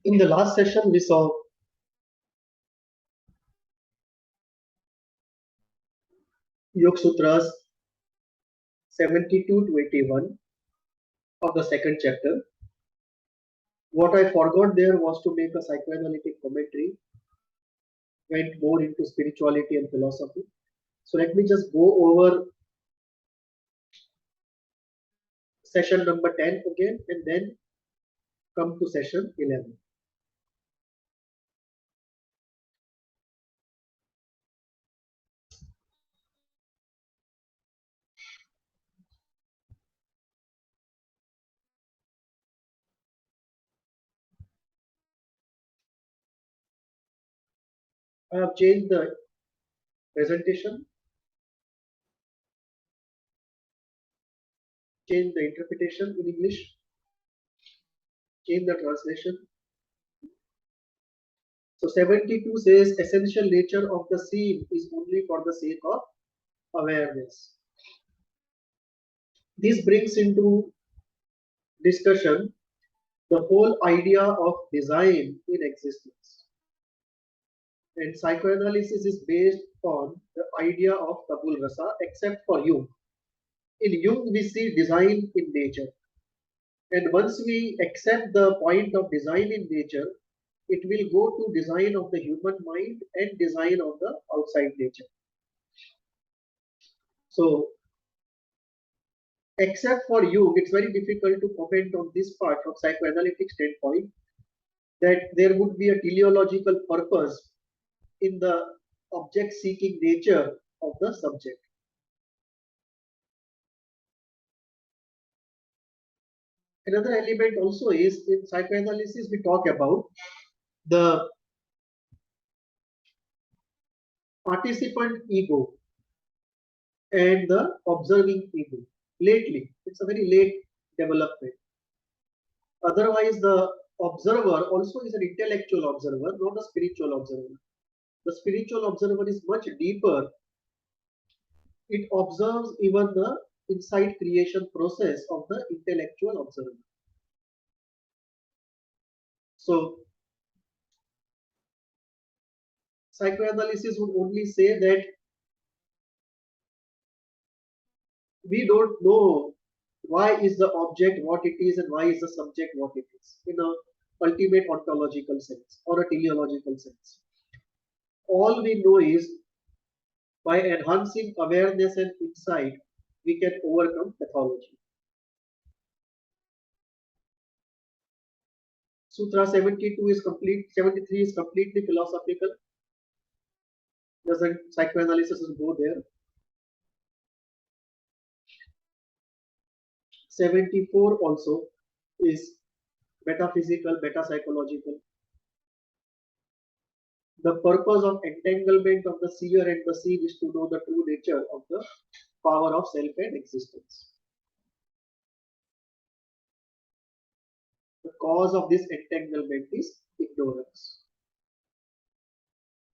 In the last session, we saw Yoga Sutras 72 to 81 of the second chapter. What I forgot there was to make a psychoanalytic commentary, went more into spirituality and philosophy. So let me just go over session number 10 again and then come to session 11. I have changed the presentation, changed the interpretation in English, changed the translation. So 72 says essential nature of the scene is only for the sake of awareness. This brings into discussion the whole idea of design in existence. And psychoanalysis is based on the idea of tabula rasa, except for Jung. In Jung, we see design in nature. And once we accept the point of design in nature, it will go to design of the human mind and design of the outside nature. So, except for Jung, it's very difficult to comment on this part from psychoanalytic standpoint that there would be a teleological purpose in the object seeking nature of the subject. Another element also is in psychoanalysis we talk about the participant ego and the observing ego. Lately, it's a very late development. Otherwise, the observer also is an intellectual observer, not a spiritual observer. The spiritual observer is much deeper. It observes even the insight creation process of the intellectual observer. So, psychoanalysis would only say that we don't know why is the object what it is and why is the subject what it is in a ultimate ontological sense or a teleological sense. All we know is by enhancing awareness and insight, we can overcome pathology. Sutra 72 is complete, 73 is completely philosophical. Doesn't psychoanalysis go there? 74 also is metaphysical, metapsychological. The purpose of entanglement of the seer and the seen is to know the true nature of the power of self and existence. The cause of this entanglement is ignorance.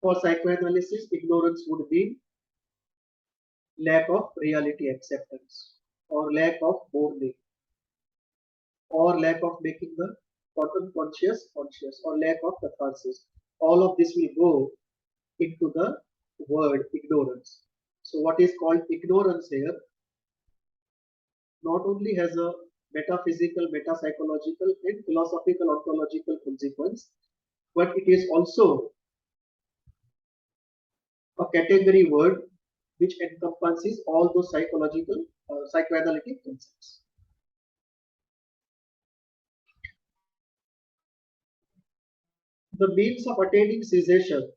For psychoanalysis, ignorance would mean lack of reality acceptance or lack of mourning or lack of making the quantum conscious or lack of catharsis. All of this will go into the word ignorance. So what is called ignorance here not only has a metaphysical, metapsychological and philosophical ontological consequence, but it is also a category word which encompasses all those psychological, psychoanalytic concepts. The means of attaining cessation.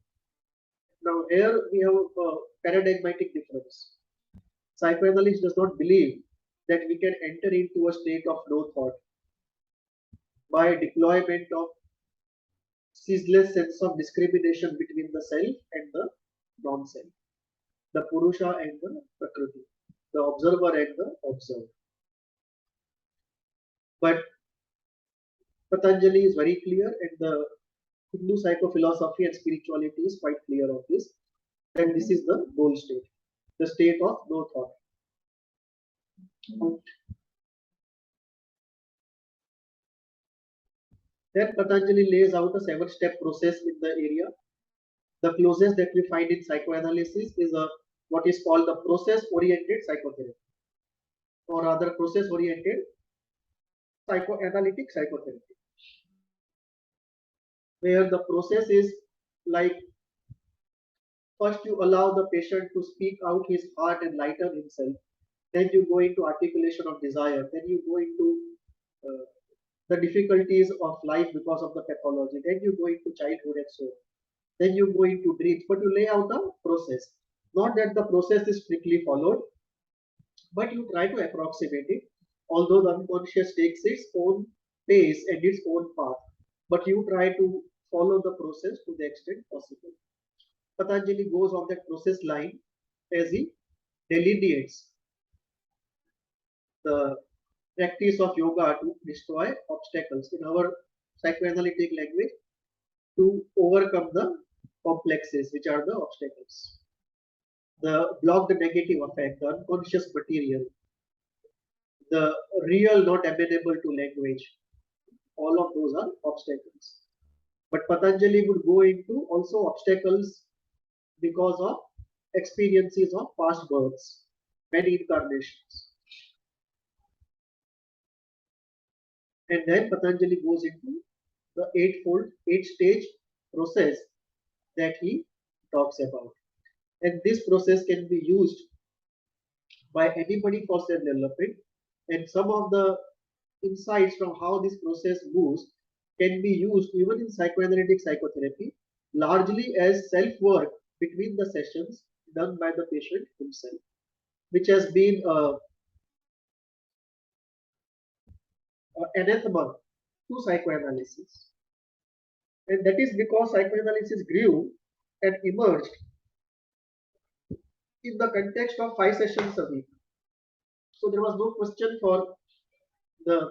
Now here we have a paradigmatic difference. Psychoanalysis does not believe that we can enter into a state of no thought by deployment of ceaseless sense of discrimination between the self and the non-self, the Purusha and the Prakriti, the observer and the observed. But Patanjali is very clear and the Hindu psychophilosophy and spirituality is quite clear of this, and this is the goal state, the state of no thought. Then Patanjali lays out a 7-step process in the area. The closest that we find in psychoanalysis is what is called the process-oriented psychotherapy, or rather process-oriented psychoanalytic psychotherapy, where the process is like first you allow the patient to speak out his heart and lighten himself. Then you go into articulation of desire. Then you go into uh, the difficulties of life because of the pathology. Then you go into childhood and so on. Then you go into dreams, but you lay out a process. Not that the process is strictly followed, but you try to approximate it, although the unconscious takes its own pace and its own path. But you try to follow the process to the extent possible. Patanjali goes on that process line as he delineates the practice of yoga to destroy obstacles in our psychoanalytic language, to overcome the complexes, which are the obstacles. The block the negative effect, the unconscious material, the real not amenable to language, all of those are obstacles. But Patanjali would go into also obstacles because of experiences of past births, many incarnations. And then Patanjali goes into the eightfold, 8-stage process that he talks about. And this process can be used by anybody for self development. And some of the insights from how this process moves can be used even in psychoanalytic psychotherapy, largely as self work between the sessions done by the patient himself, which has been anathema to psychoanalysis. And that is because psychoanalysis grew and emerged in the context of 5 sessions a week. So there was no question for the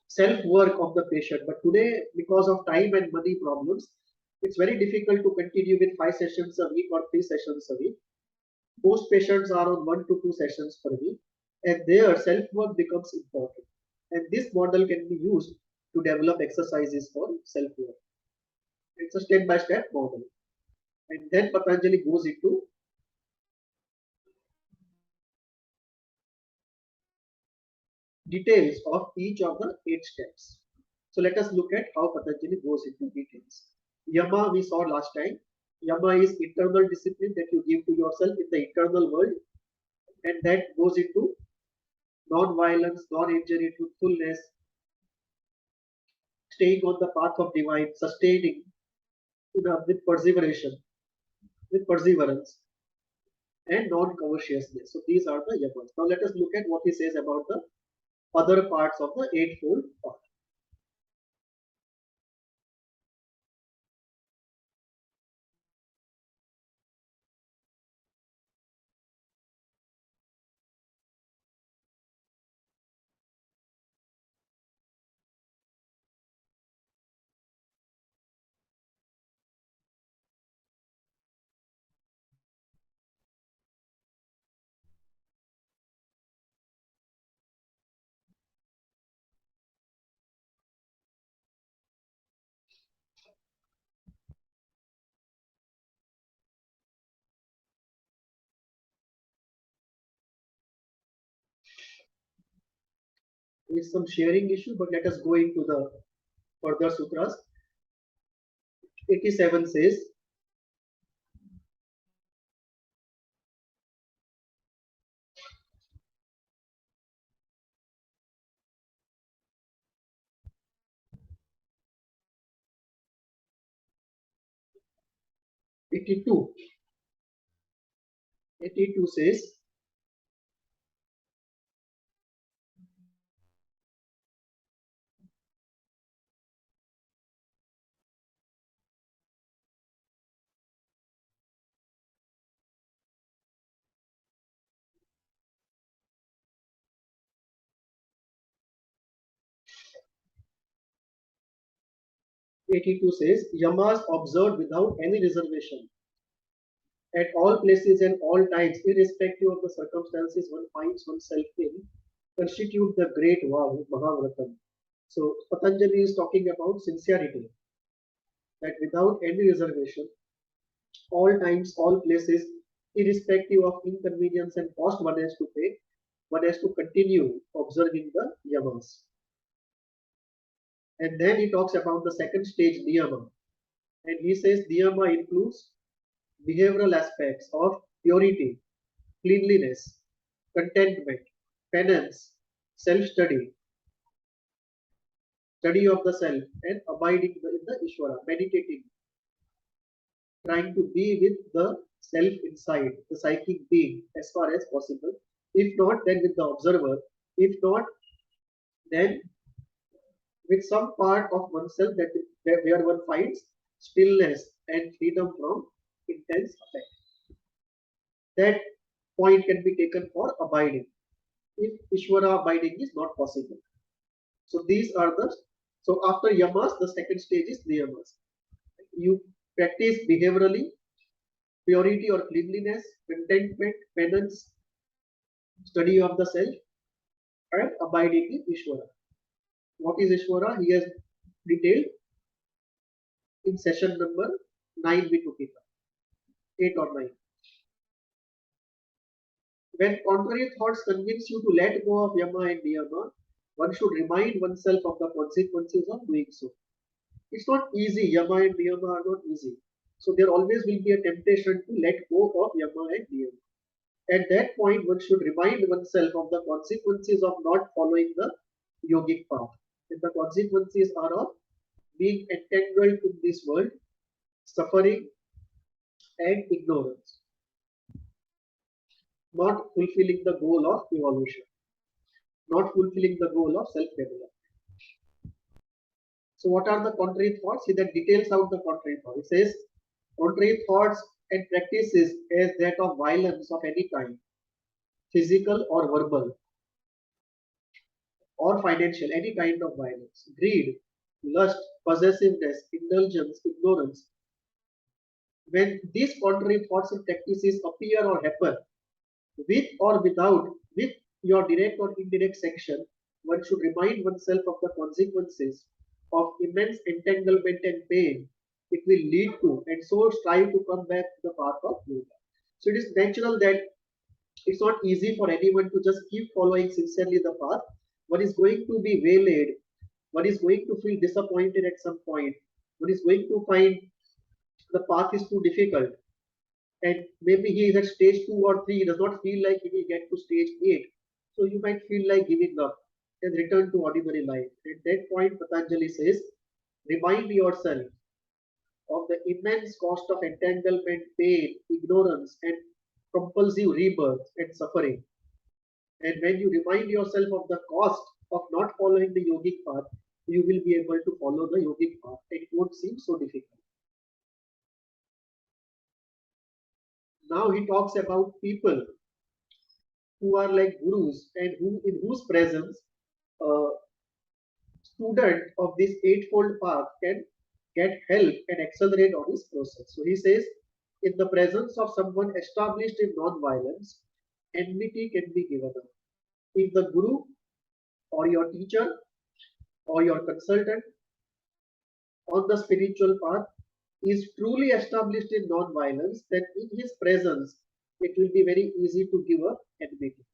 self work of the patient. But today, because of time and money problems, it's very difficult to continue with 5 sessions a week or 3 sessions a week. Most patients are on 1 to 2 sessions per week, and their self work becomes important. And this model can be used to develop exercises for self work. It's a step by step model. And then Patanjali goes into details of each of the 8 steps. So let us look at how Patanjali goes into details. Yama we saw last time. Yama is internal discipline that you give to yourself in the internal world, and that goes into non-violence, non-injury, truthfulness, staying on the path of divine, sustaining with perseverance, and non-covetousness. So these are the yamas. Now let us look at what he says about the other parts of the eightfold path. There is some sharing issue, but let us go into the further sutras. 87 says, 82. 82 says, Yamas observed without any reservation at all places and all times, irrespective of the circumstances one finds oneself in, constitute the great vow, Mahavratam. So Patanjali is talking about sincerity, that without any reservation, all times, all places, irrespective of inconvenience and cost one has to pay, one has to continue observing the yamas. And then he talks about the second stage, niyama. And he says niyama includes behavioral aspects of purity, cleanliness, contentment, penance, self-study, study of the self, and abiding in the Ishvara, meditating, trying to be with the self inside, the psychic being as far as possible. If not, then with the observer. If not, then with some part of oneself where one finds stillness and freedom from intense affect. That point can be taken for abiding. If Ishvara abiding is not possible. So these are the, so after yamas, the second stage is niyamas. You practice behaviorally, purity or cleanliness, contentment, penance, study of the self, and abiding in Ishvara. What is Ishvara? He has detailed in session number 9 we took it up, 8 or 9. When contrary thoughts convince you to let go of yama and niyama, one should remind oneself of the consequences of doing so. It's not easy, yama and niyama are not easy. So there always will be a temptation to let go of yama and niyama. At that point, one should remind oneself of the consequences of not following the yogic path. And the consequences are of being entangled in this world, suffering, and ignorance, not fulfilling the goal of evolution, not fulfilling the goal of self-development. So, what are the contrary thoughts? He then details out the contrary thoughts. He says, contrary thoughts and practices as that of violence of any kind, physical or verbal, or financial, any kind of violence, greed, lust, possessiveness, indulgence, ignorance. When these contrary thoughts and practices appear or happen, with or without, with your direct or indirect sanction, one should remind oneself of the consequences of immense entanglement and pain it will lead to, and so strive to come back to the path of yoga. So it is natural that it's not easy for anyone to just keep following sincerely the path. One is going to be waylaid, one is going to feel disappointed at some point, one is going to find the path is too difficult, and maybe he is at stage 2 or 3, he does not feel like he will get to stage 8. So you might feel like giving up and return to ordinary life. At that point, Patanjali says, remind yourself of the immense cost of entanglement, pain, ignorance, and compulsive rebirth and suffering. And when you remind yourself of the cost of not following the yogic path, you will be able to follow the yogic path. It won't seem so difficult. Now he talks about people who are like gurus and who in whose presence a student of this eightfold path can get help and accelerate on his process. So he says, in the presence of someone established in non-violence, enmity can be given up. If the guru or your teacher or your consultant on the spiritual path is truly established in non-violence, then in his presence it will be very easy to give up enmity.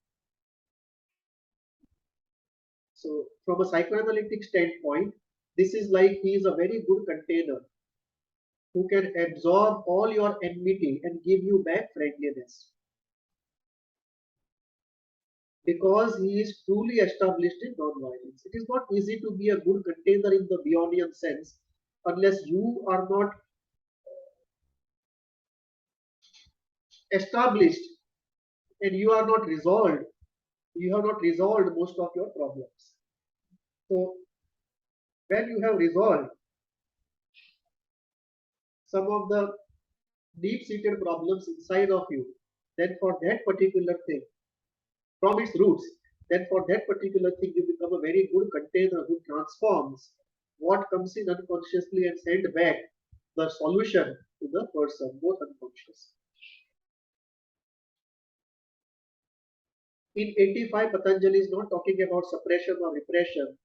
So from a psychoanalytic standpoint, this is like he is a very good container who can absorb all your enmity and give you back friendliness, because he is truly established in non-violence. It is not easy to be a good container in the Beyondian sense unless you are not established and you are not resolved. You have not resolved most of your problems. So when you have resolved some of the deep-seated problems inside of you, then for that particular thing, from its roots, then for that particular thing you become a very good container who transforms what comes in unconsciously and send back the solution to the person, both unconscious. In 85, Patanjali is not talking about suppression or repression,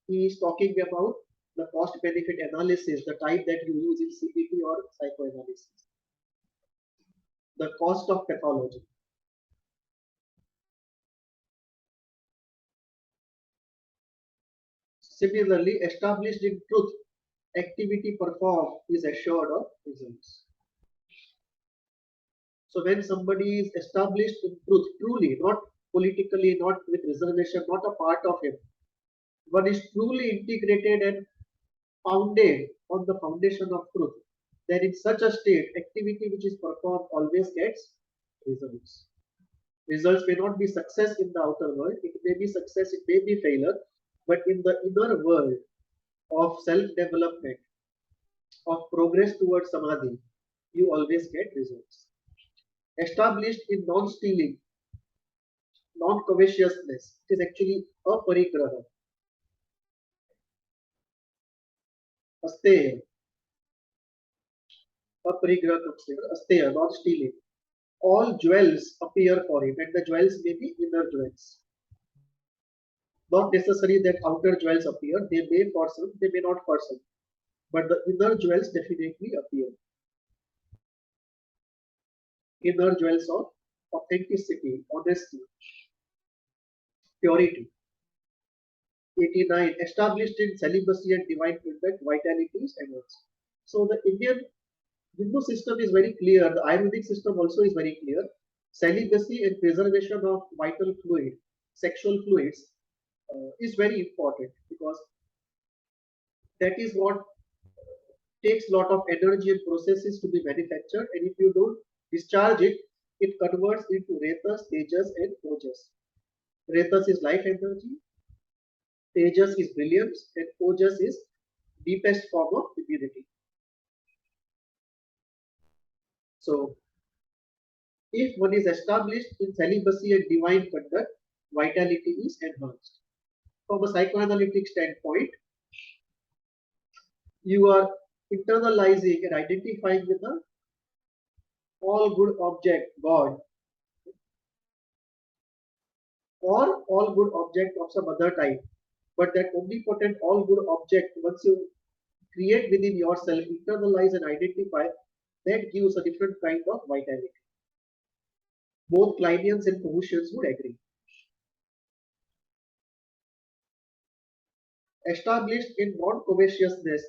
he is talking about the cost benefit analysis, the type that you use in CBT or psychoanalysis, the cost of pathology. Similarly, established in truth, activity performed is assured of results. So when somebody is established in truth, truly, not politically, not with reservation, not a part of him, but is truly integrated and founded on the foundation of truth, then in such a state, activity which is performed always gets results. Results may not be success in the outer world, it may be success, it may be failure, but in the inner world of self-development, of progress towards samadhi, you always get results. Established in non-stealing, non-covetousness, it is actually aparigraha, asteya, aparigraha comes later, asteya, non-stealing. All jewels appear for him, and the jewels may be inner jewels. Not necessary that outer jewels appear, they may for some, they may not for some, but the inner jewels definitely appear. Inner jewels of authenticity, honesty, purity. 89. Established in celibacy and divine conduct, vitality is enhanced. So the Indian Hindu system is very clear, the Ayurvedic system also is very clear. Celibacy and preservation of vital fluid, sexual fluids, is very important because that is what takes a lot of energy and processes to be manufactured, and if you don't discharge it, it converts into retas, tejas, and ojas. Retas is life energy, tejas is brilliance, and ojas is deepest form of divinity. So, if one is established in celibacy and divine conduct, vitality is enhanced. From a psychoanalytic standpoint, you are internalizing and identifying with the all good object, God, or all good object of some other type. But that omnipotent all good object, once you create within yourself, internalize and identify, that gives a different kind of vitality. Both Kleinians and Confucians would agree. Established in non-covetousness,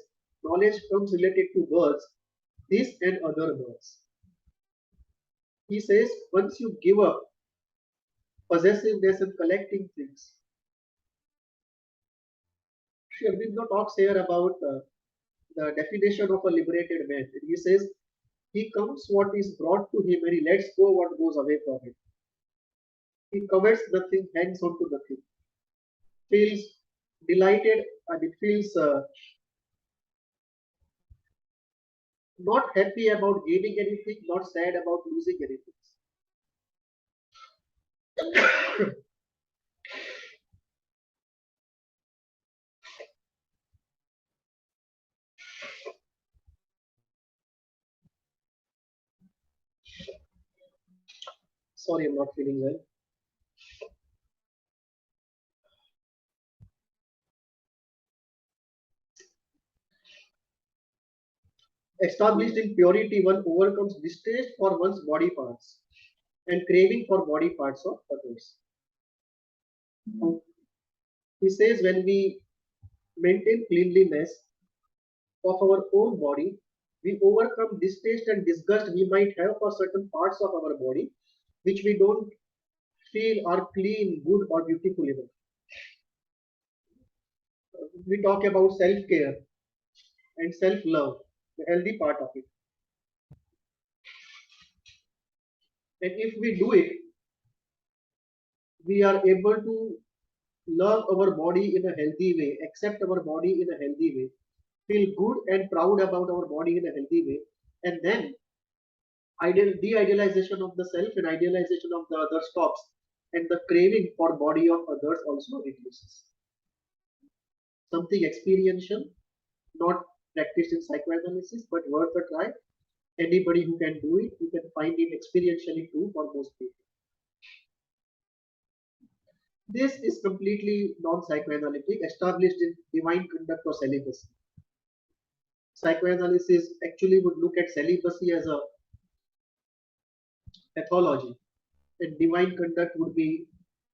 knowledge comes related to words, this and other words. He says, once you give up possessiveness and collecting things, Sri Aurobindo talks here about the definition of a liberated man. And he says, he comes what is brought to him and he lets go what goes away from him. He covets nothing, hangs on to nothing. Feels delighted and it feels not happy about gaining anything, not sad about losing anything. Sorry, I'm not feeling well. Established in purity, one overcomes distaste for one's body parts and craving for body parts of others. He says when we maintain cleanliness of our own body, we overcome distaste and disgust we might have for certain parts of our body which we don't feel are clean, good, or beautiful enough. We talk about self care and self love, the healthy part of it. And if we do it, we are able to love our body in a healthy way, accept our body in a healthy way, feel good and proud about our body in a healthy way, and then de-idealization of the self and idealization of the other stops, and the craving for body of others also reduces. Something experiential, not practiced in psychoanalysis, but worth a try. Anybody who can do it, you can find it experientially too for most people. This is completely non-psychoanalytic, established in divine conduct or celibacy. Psychoanalysis actually would look at celibacy as a pathology, and divine conduct would be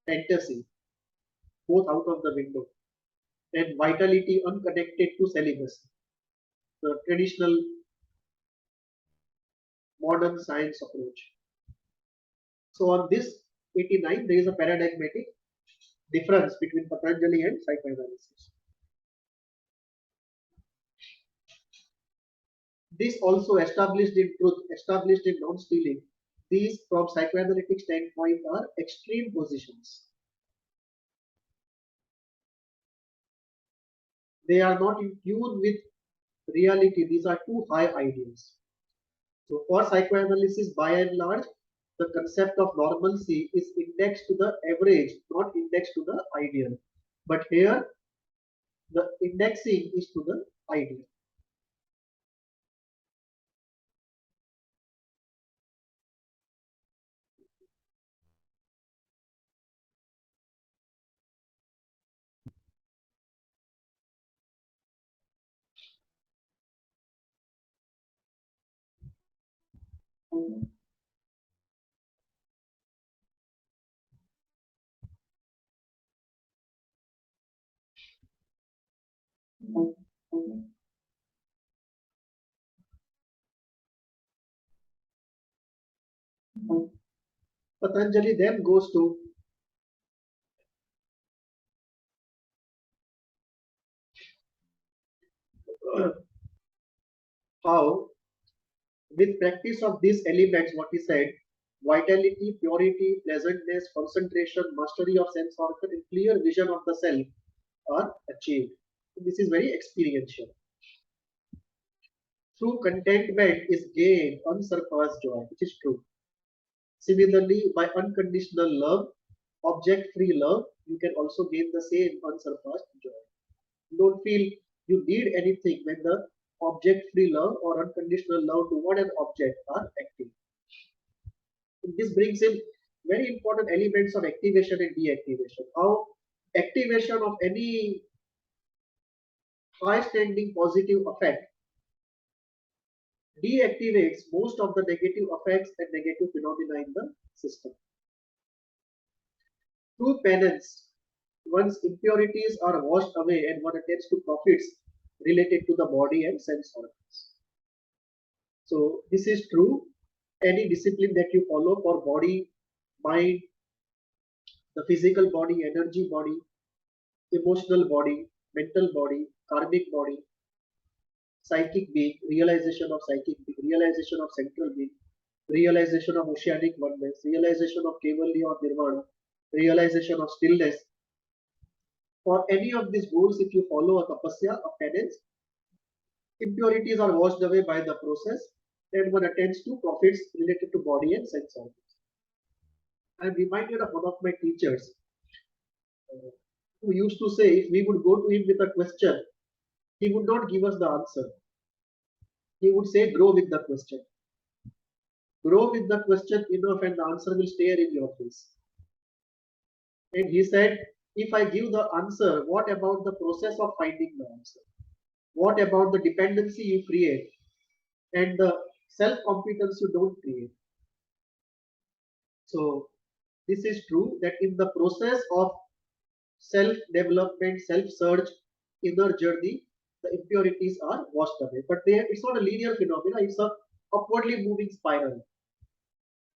fantasy, both out of the window, and vitality unconnected to celibacy, the traditional modern science approach. So on this 89, there is a paradigmatic difference between Patanjali and psychoanalysis. This also established in truth, established in non-stealing. These, from psychoanalytic standpoint, are extreme positions. They are not in tune with reality. These are too high ideals. So for psychoanalysis, by and large, the concept of normalcy is indexed to the average, not indexed to the ideal. But here, the indexing is to the ideal. Patanjali then goes to how, with practice of these elements, what he said, vitality, purity, pleasantness, concentration, mastery of sense organ, and clear vision of the self are achieved. This is very experiential. Through contentment is gained unsurpassed joy, which is true. Similarly, by unconditional love, object-free love, you can also gain the same unsurpassed joy. You don't feel you need anything when the object-free love or unconditional love toward an object are active. This brings in very important elements of activation and deactivation. How activation of any high-standing positive effect deactivates most of the negative effects and negative phenomena in the system. Through penance, one's impurities are washed away and one attends to profits related to the body and sense organs. So this is true. Any discipline that you follow for body, mind, the physical body, energy body, emotional body, mental body, karmic body, psychic being, realization of psychic being, realization of central being, realization of oceanic oneness, realization of Kevalya or Nirvana, realization of stillness. For any of these goals, if you follow a tapasya, a penance, impurities are washed away by the process and one attends to profits related to body and sense organs. I'm reminded of one of my teachers who used to say if we would go to him with a question, he would not give us the answer. He would say, grow with the question. Grow with the question enough and the answer will stare in your face. And he said, if I give the answer, what about the process of finding the answer? What about the dependency you create and the self-competence you don't create? So this is true that in the process of self-development, self-search, inner journey, the impurities are washed away. But it's not a linear phenomenon, it's a upwardly moving spiral.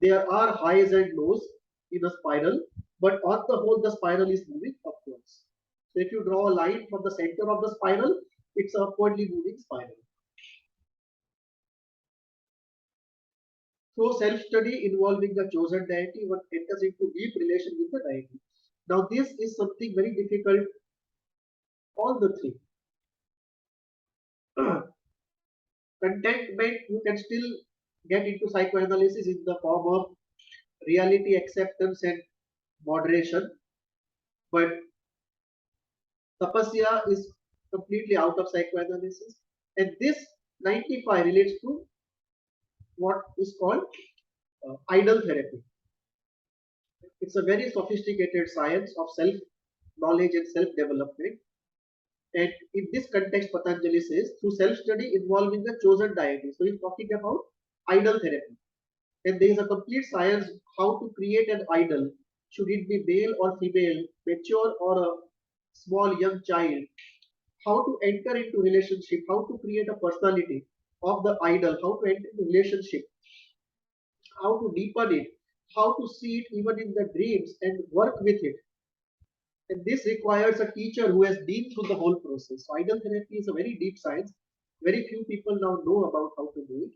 There are highs and lows in a spiral, but on the whole, the spiral is moving upwards. So if you draw a line from the center of the spiral, it's an upwardly moving spiral. Through self-study involving the chosen deity, one enters into deep relation with the deity. Now, this is something very difficult, all the three. Contentment, you can still get into psychoanalysis in the form of reality acceptance and moderation, but tapasya is completely out of psychoanalysis. And this 95 relates to what is called idol therapy. It's a very sophisticated science of self-knowledge and self-development. And in this context, Patanjali says, through self-study involving the chosen deity. So he's talking about idol therapy. And there is a complete science how to create an idol. Should it be male or female, mature or a small young child? How to enter into relationship, how to create a personality of the idol, how to enter into relationship, how to deepen it, how to see it even in the dreams and work with it. And this requires a teacher who has been through the whole process. So idol therapy is a very deep science. Very few people now know about how to do it.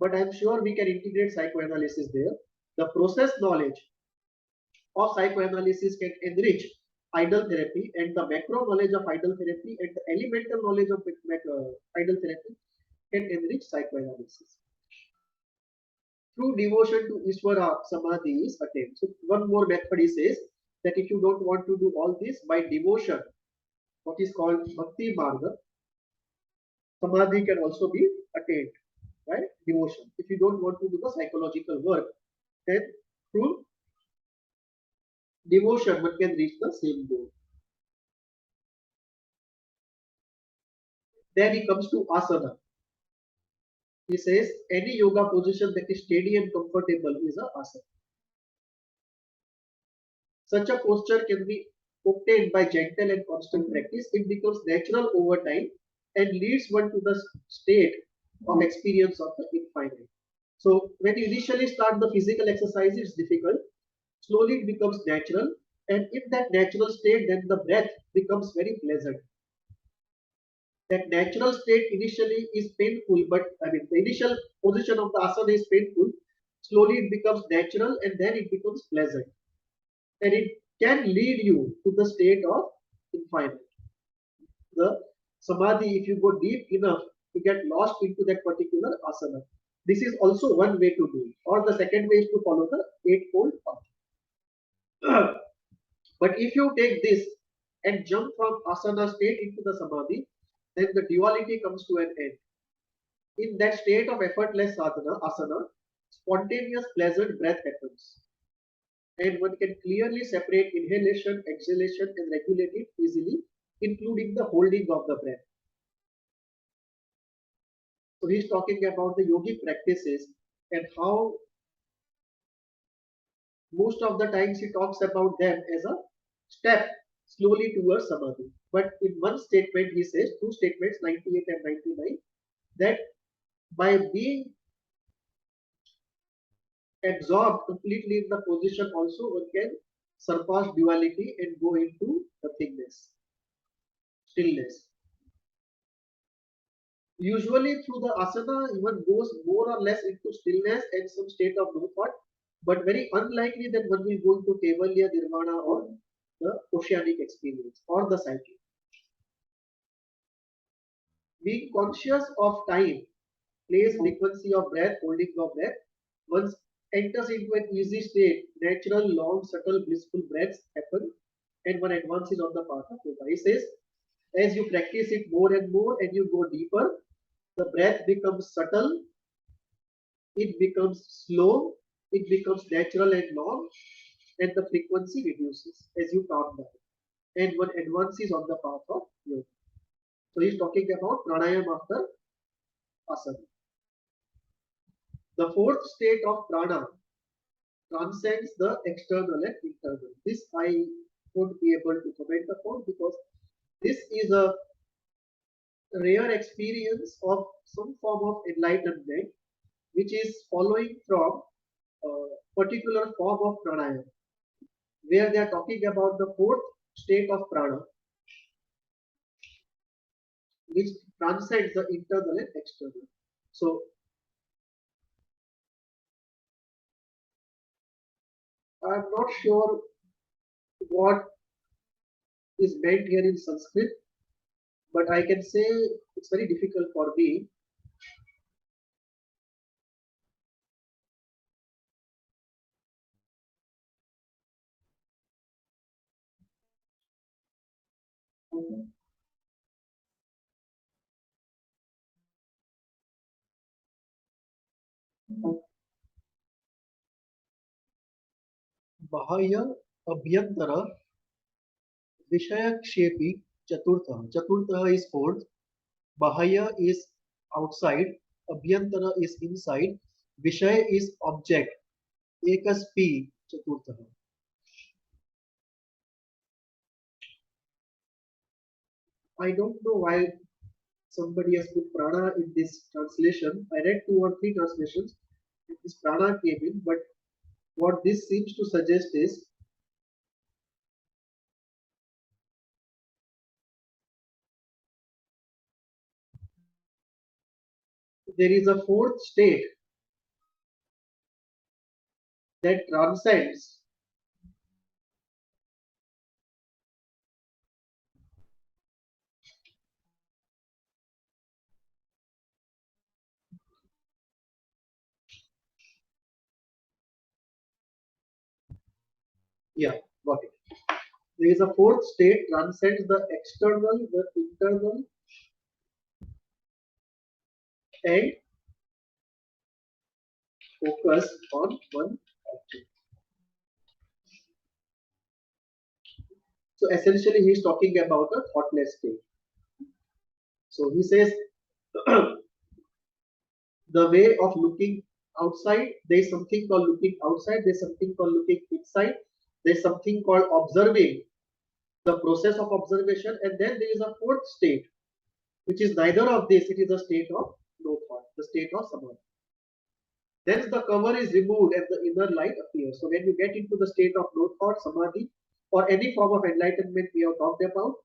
But I'm sure we can integrate psychoanalysis there. The process knowledge of psychoanalysis can enrich idol therapy, and the macro knowledge of idol therapy and the elemental knowledge of idol therapy can enrich psychoanalysis. Through devotion to Ishvara, Samadhi is attained. So one more method he says that if you don't want to do all this by devotion, what is called Bhakti Marga, Samadhi can also be attained, right? Devotion. If you don't want to do the psychological work, then through devotion one can reach the same goal. Then he comes to asana. He says any yoga position that is steady and comfortable is a asana. Such a posture can be obtained by gentle and constant practice. It becomes natural over time and leads one to the state of experience of the infinite. So when you initially start the physical exercise, it's difficult. Slowly it becomes natural, and in that natural state, then the breath becomes very pleasant. That natural state initially is painful, but I mean the initial position of the asana is painful. Slowly it becomes natural, and then it becomes pleasant, and it can lead you to the state of infinite. The samadhi, if you go deep enough, to get lost into that particular asana. This is also one way to do it, or the second way is to follow the eightfold path. But if you take this and jump from asana state into the samadhi, then the duality comes to an end. In that state of effortless sadhana, asana, spontaneous pleasant breath happens. And one can clearly separate inhalation, exhalation, and regulate it easily, including the holding of the breath. So he's talking about the yogic practices and how most of the times he talks about them as a step slowly towards samadhi. But in one statement, he says, two statements, 98 and 99, that by being absorbed completely in the position, also one can surpass duality and go into nothingness, stillness. Usually through the asana, one goes more or less into stillness and some state of no thought, but very unlikely that one will go into Kevalya, Nirvana, or the oceanic experience or the psyche. Being conscious of time, place, frequency of breath, holding of breath, one enters into an easy state, natural, long, subtle, blissful breaths happen, and one advances on the path of yoga. He says, as you practice it more and more and you go deeper, the breath becomes subtle, it becomes slow, it becomes natural and long, and the frequency reduces as you calm down. And one advances on the path of yoga. So he's talking about pranayama after asana. The fourth state of prana transcends the external and internal. This I won't be able to comment upon because this is a rare experience of some form of enlightenment which is following from a particular form of pranayama where they are talking about the fourth state of prana which transcends the internal and external. So I'm not sure what is meant here in Sanskrit, but I can say it's very difficult for me. Bahaya Abhyantara Vishayakshepi Chaturtha. Chaturtha is fourth. Bahaya is outside. Abhyantara is inside. Vishaya is object. Ekas P Chaturtha. I don't know why somebody has put prana in this translation. I read two or three translations. This prana came in, but what this seems to suggest is there is a fourth state that transcends yeah, got it. There is a fourth state transcends the external, the internal, and focus on one object. So essentially, he is talking about a thoughtless state. So he says the way of looking outside, there is something called looking outside, there is something called looking inside, there is something called observing, the process of observation, and then there is a fourth state, which is neither of this, it is a state of no thought, the state of samadhi. Then the cover is removed and the inner light appears. So when you get into the state of no thought, samadhi, or any form of enlightenment we have talked about,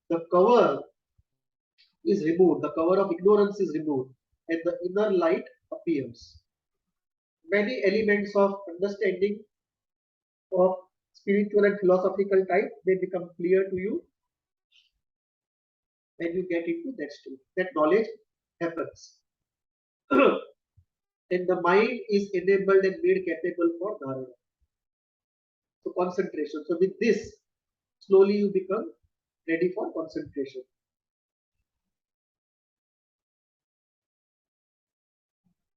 the cover is removed, the cover of ignorance is removed, and the inner light appears. Many elements of understanding of spiritual and philosophical type, they become clear to you when you get into that state. That knowledge happens. And the mind is enabled and made capable for dharana. So concentration. So with this, slowly you become ready for concentration.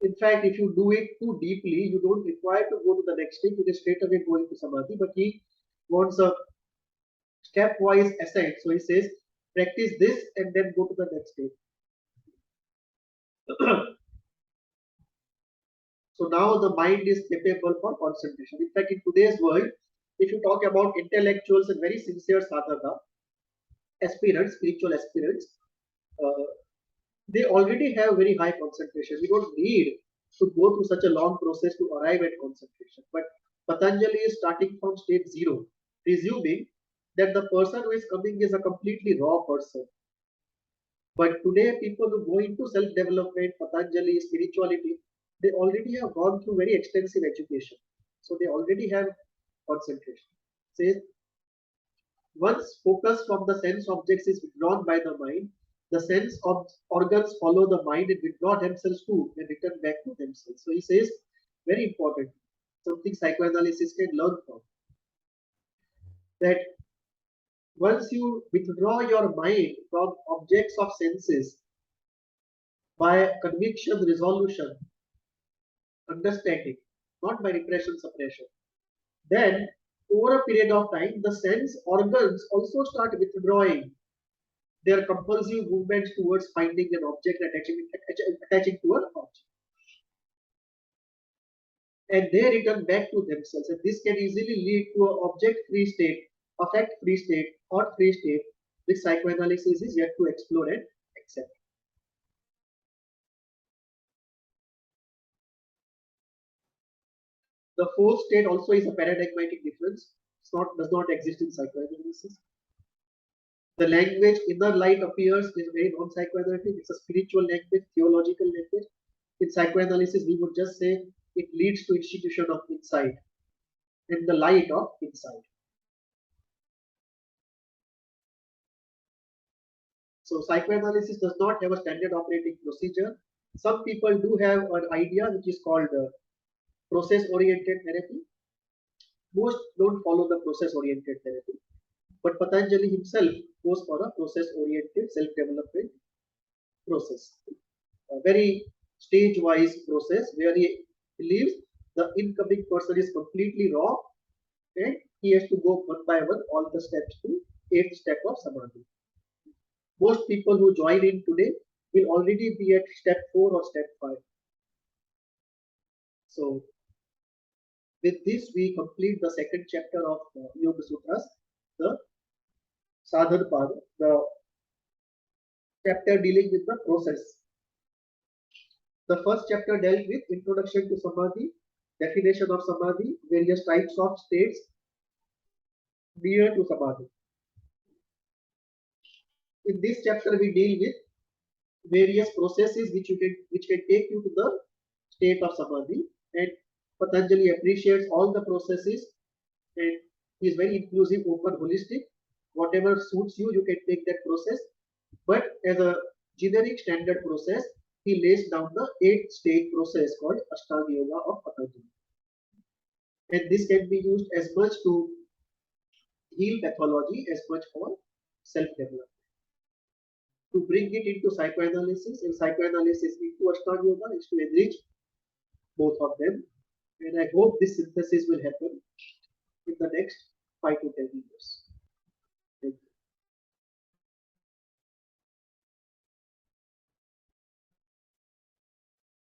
In fact, if you do it too deeply, you don't require to go to the next stage. You can straight away go into samadhi. But he wants a stepwise ascent. So he says, practice this and then go to the next stage. So now the mind is capable for concentration. In fact, in today's world, if you talk about intellectuals and very sincere sadhaka, aspirants, spiritual aspirants, uh, they already have very high concentration. We don't need to go through such a long process to arrive at concentration. But Patanjali is starting from state zero, presuming that the person who is coming is a completely raw person. But today, people who go into self-development, Patanjali, spirituality, they already have gone through very extensive education. So they already have concentration. Says once focus from the sense objects is withdrawn by the mind, the sense of organs follow the mind and withdraw themselves too and return back to themselves. So he says, very important, something psychoanalysis can learn from. That once you withdraw your mind from objects of senses by conviction, resolution, understanding, not by repression, suppression, then over a period of time, the sense organs also start withdrawing their compulsive movements towards finding an object and attaching to an object. And they return back to themselves. And this can easily lead to an object-free state, affect-free state, thought-free state, which psychoanalysis is yet to explore and accept. The fourth state also is a paradigmatic difference. Does not exist in psychoanalysis. The language inner light appears is very non-psychoanalytic. It's a spiritual language, theological language. In psychoanalysis, we would just say it leads to institution of insight in the light of insight. So psychoanalysis does not have a standard operating procedure. Some people do have an idea which is called process-oriented therapy. Most don't follow the process-oriented therapy. But Patanjali himself goes for a process-oriented self-development process. A very stage-wise process where he believes the incoming person is completely raw and he has to go one by one all the steps to eighth step of samadhi. Most people who join in today will already be at step 4 or step 5. So with this, we complete the second chapter of Yoga Sutras, the Sadhana Pada, the chapter dealing with the process. The first chapter dealt with introduction to Samadhi, definition of Samadhi, various types of states near to Samadhi. In this chapter, we deal with various processes which can take you to the state of Samadhi, and Patanjali appreciates all the processes and he is very inclusive, open, holistic. Whatever suits you, you can take that process. But as a generic standard process, he lays down the 8-stage process called Ashtanga Yoga of Patanjali. And this can be used as much to heal pathology as much for self-development. To bring it into psychoanalysis and psychoanalysis into Ashtanga Yoga is to enrich both of them. And I hope this synthesis will happen in the next